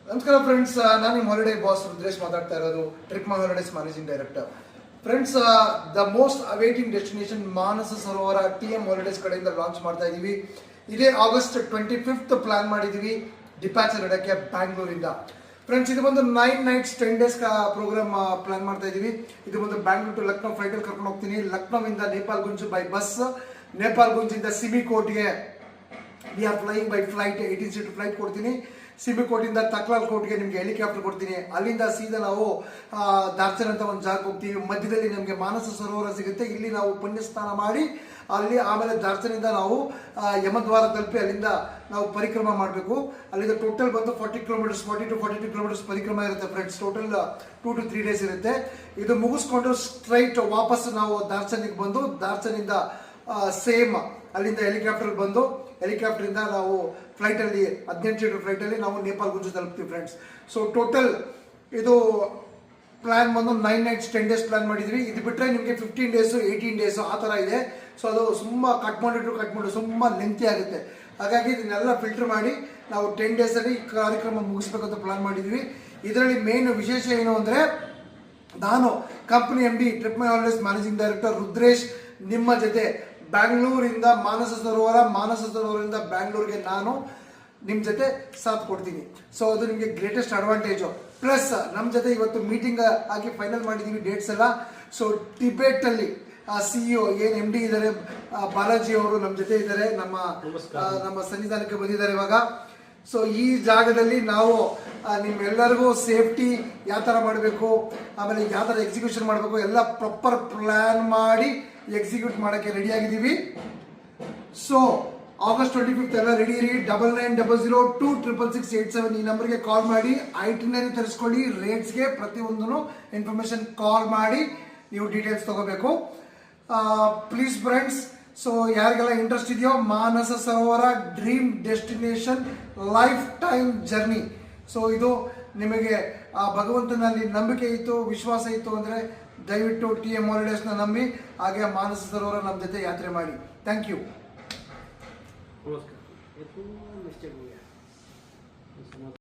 ನಮಸ್ಕಾರ ಫ್ರೆಂಡ್ಸ್, ನಾನು ನಿಮ್ಮ ಹಾಲಿಡೇ ಬಾಸ್ ರುದ್ರೇಶ್ ಮಾತಾಡ್ತಾ ಇರೋದು, trip my holidays managing director. Friends, the most awaiting destination Manasa Sarovar TM holidays ಕಡೆಯಿಂದ ಲಾಂಚ್ ಮಾಡ್ತಾ ಇದ್ದೀವಿ. ಇದೇ August 25th ಪ್ಲಾನ್ ಮಾಡಿದ್ದೀವಿ ಡಿಪಾಚರ್ ಇಡಕ್ಕೆ ಬ್ಯಾಂಗ್ಳೂರಿಂದ. ಫ್ರೆಂಡ್ಸ್, ಇದು ಒಂದು 9 nights 10 days ಪ್ರೋಗ್ರಾಮ್ ಪ್ಲಾನ್ ಮಾಡ್ತಾ ಇದ್ದೀವಿ. ಇದು ಒಂದು ಬ್ಯಾಂಗ್ಳೂರ್ ಟು ಲಕ್ನೋ ಫ್ಲೈಟಲ್ಲಿ ಕರ್ಕೊಂಡು ಹೋಗ್ತೀನಿ. ಲಕ್ನೋವಿಂದ ನೇಪಾಲ್ಗುಂಜ್ ಬೈ ಬಸ್, ನೇಪಾಲ್ಗುಂಜಿಂದ ಸಿಮಿಕೋಟ್ಗೆ we are flying by flight, 18 seat flight ಕೊಡ್ತೀನಿ. ಸಿಮಿಕೋಟಿಂದ ತಕ್ಲಾಲ್ ಕೋಟ್ಗೆ ನಿಮಗೆ ಹೆಲಿಕಾಪ್ಟರ್ ಕೊಡ್ತೀನಿ. ಅಲ್ಲಿಂದ ಸೀದಾ ನಾವು ದಾರ್ಚನ್ ಅಂತ ಒಂದು ಜಾಗಕ್ಕೆ ಹೋಗ್ತೀವಿ. ಮಧ್ಯದಲ್ಲಿ ನಮಗೆ ಮಾನಸ ಸರೋವರ ಸಿಗುತ್ತೆ. ಇಲ್ಲಿ ನಾವು ಪುಣ್ಯ ಸ್ನಾನ ಮಾಡಿ ಅಲ್ಲಿ ಆಮೇಲೆ ದಾರ್ಚನಿಂದ ನಾವು ಯಮದ್ವಾರ ತಲುಪಿ ಅಲ್ಲಿಂದ ನಾವು ಪರಿಕ್ರಮ ಮಾಡಬೇಕು. ಅಲ್ಲಿಂದ ಟೋಟಲ್ ಬಂದು 40 kilometers, 40 to 42 kilometers ಪರಿಕ್ರಮ ಇರುತ್ತೆ ಫ್ರೆಂಡ್ಸ್. ಟೋಟಲ್ 2 to 3 days ಇರುತ್ತೆ. ಇದು ಮುಗಿಸ್ಕೊಂಡು ಸ್ಟ್ರೈಟ್ ವಾಪಸ್ ನಾವು ದಾರ್ಚನಿಗೆ ಬಂದು ದಾರ್ಚನಿಂದ ಸೇಮ್ ಅಲ್ಲಿಂದ ಹೆಲಿಕಾಪ್ಟರ್ ಬಂದು ಹೆಲಿಕಾಪ್ಟರಿಂದ ನಾವು ಫ್ಲೈಟಲ್ಲಿ 18 seat ಫ್ಲೈಟಲ್ಲಿ ನಾವು ನೇಪಾಲ್ಗುಂಜ್ ತಲುಪ್ತೀವಿ ಫ್ರೆಂಡ್ಸ್. ಸೊ ಟೋಟಲ್ ಇದು ಪ್ಲಾನ್ ಬಂದು 9 nights 10 days ಪ್ಲಾನ್ ಮಾಡಿದ್ವಿ. ಇದು ಬಿಟ್ಟರೆ ನಿಮಗೆ 15 days 18 days ಆ ಥರ ಇದೆ. ಸೊ ಅದು ತುಂಬ ಕಟ್ ಮಾಡಿ ತುಂಬ ಲೆಂತಿ ಆಗುತ್ತೆ. ಹಾಗಾಗಿ ಇದನ್ನೆಲ್ಲ ಫಿಲ್ಟರ್ ಮಾಡಿ ನಾವು 10 days ಈ ಕಾರ್ಯಕ್ರಮ ಮುಗಿಸ್ಬೇಕಂತ ಪ್ಲಾನ್ ಮಾಡಿದ್ವಿ. ಇದರಲ್ಲಿ ಮೇನ್ ವಿಶೇಷ ಏನು ಅಂದರೆ, ನಾನು company MD trip my holidays managing director Rudresh ನಿಮ್ಮ ಜೊತೆ ಬ್ಯಾಂಗ್ಳೂರಿಂದ ಮಾನಸ ಸರೋವರದಿಂದ ಬ್ಯಾಂಗ್ಳೂರ್ಗೆ ನಾನು ನಿಮ್ಮ ಜೊತೆ ಸಾಥ್ ಕೊಡ್ತೀನಿ. ಸೊ ಅದು ನಿಮಗೆ ಗ್ರೇಟೆಸ್ಟ್ ಅಡ್ವಾಂಟೇಜು. ಪ್ಲಸ್ ನಮ್ಮ ಜೊತೆ ಇವತ್ತು ಮೀಟಿಂಗ್ ಆಗಿ ಫೈನಲ್ ಮಾಡಿದ್ದೀವಿ ಡೇಟ್ಸ್ ಎಲ್ಲ. ಸೊ ಟಿಬೇಟಲ್ಲಿ CEO ಏನು MD ಇದ್ದಾರೆ ಬಾಲಾಜಿ ಅವರು ನಮ್ಮ ಜೊತೆ ಇದ್ದಾರೆ, ನಮ್ಮ ಸನ್ನಿಧಾನಕ್ಕೆ ಬಂದಿದ್ದಾರೆ ಇವಾಗ. ಸೊ ಈ ಜಾಗದಲ್ಲಿ ನಾವು ನಿಮ್ಮೆಲ್ಲರಿಗೂ ಸೇಫ್ಟಿ ಯಾವ ಥರ ಮಾಡಬೇಕು, ಆಮೇಲೆ ಯಾವ ಥರ ಎಕ್ಸಿಕ್ಯೂಷನ್ ಮಾಡಬೇಕು ಎಲ್ಲ ಪ್ರಾಪರ್ ಪ್ಲ್ಯಾನ್ ಮಾಡಿ ಎಕ್ಸಿಕ್ಯೂಟ್ ಮಾಡೋಕ್ಕೆ ರೆಡಿ ಆಗಿದ್ದೀವಿ. ಸೊ August 25th ಎಲ್ಲ ರೆಡಿ ಇರಿ. 9900266687 ಈ ನಂಬರ್ಗೆ ಕಾಲ್ ಮಾಡಿ ಐಟಿನರಿ ತರಿಸ್ಕೊಳ್ಳಿ. ರೇಟ್ಸ್ಗೆ ಪ್ರತಿಯೊಂದೂ ಇನ್ಫಾರ್ಮೇಶನ್ ಕಾಲ್ ಮಾಡಿ ನೀವು ಡೀಟೇಲ್ಸ್ ತಗೋಬೇಕು ಪ್ಲೀಸ್ ಫ್ರೆಂಡ್ಸ್. ಸೊ ಯಾರಿಗೆಲ್ಲ ಇಂಟ್ರೆಸ್ಟ್ ಇದೆಯೋ ಮಾನಸ ಸರೋವರ dream destination life time journey. So ಇದು ನಿಮಗೆ ಆ ಭಗವಂತನಲ್ಲಿ ನಂಬಿಕೆ ಇತ್ತು, ವಿಶ್ವಾಸ ಇತ್ತು ಅಂದರೆ ದಯವಿಟ್ಟು TM ಹಾಲಿಡೇಸ್ನ ನಂಬಿ ಹಾಗೆ ಮಾನಸ ಸರೋವರ ನಮ್ಮ ಜೊತೆ ಯಾತ್ರೆ ಮಾಡಿ. Thank you.